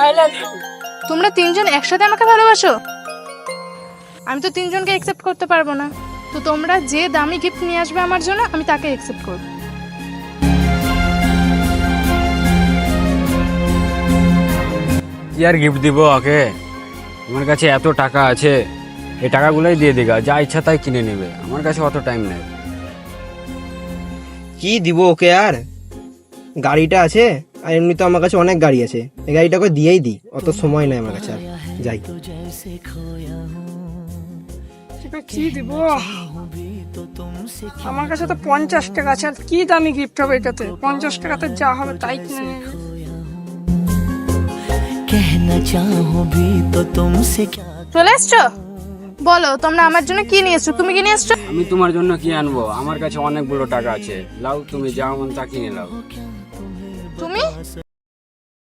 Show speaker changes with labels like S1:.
S1: I love you.
S2: তোমরা তিনজন একসাথে আমাকে ভালোবাসো? আমি তো তিনজনকে অ্যাকসেপ্ট করতে পারবো না। তো তোমরা যে দামি গিফট নিয়ে আসবে আমার জন্য, আমি তাকে অ্যাকসেপ্ট করব।
S3: কি আর গিফট দিব ওকে? আমার কাছে এত টাকা আছে, এই টাকাগুলোই দিয়ে দিগা, যা ইচ্ছা তাই কিনে নেবে। আমার কাছে অত টাইম নেই।
S4: কি দিব ওকে আর? গাড়িটা আছে, আর এমনি তো আমার কাছে অনেক গাড়ি আছে, এই গাড়িটাকে দিয়েই দিই, অত সময় নাই আমার কাছে আর। যাই।
S1: তোকে কি দিব? আমার কাছে তো 50 টাকা আছে, আর কি দামি গিফট হবে এটাতে? 50 টাকাতে যা হবে তাই কিনে নেব।
S5: कहना चाहो भी तो तुमसे क्या।
S2: চলে এসছো? বলো তোমরা আমার জন্য কি নিয়ে এসছো? তুমি কি নিয়ে এসছো?
S3: আমি তোমার জন্য কি আনবো? আমার কাছে অনেকগুলো টাকা আছে, লাও তুমি যা মন তা কিনে লাও।
S2: তুমি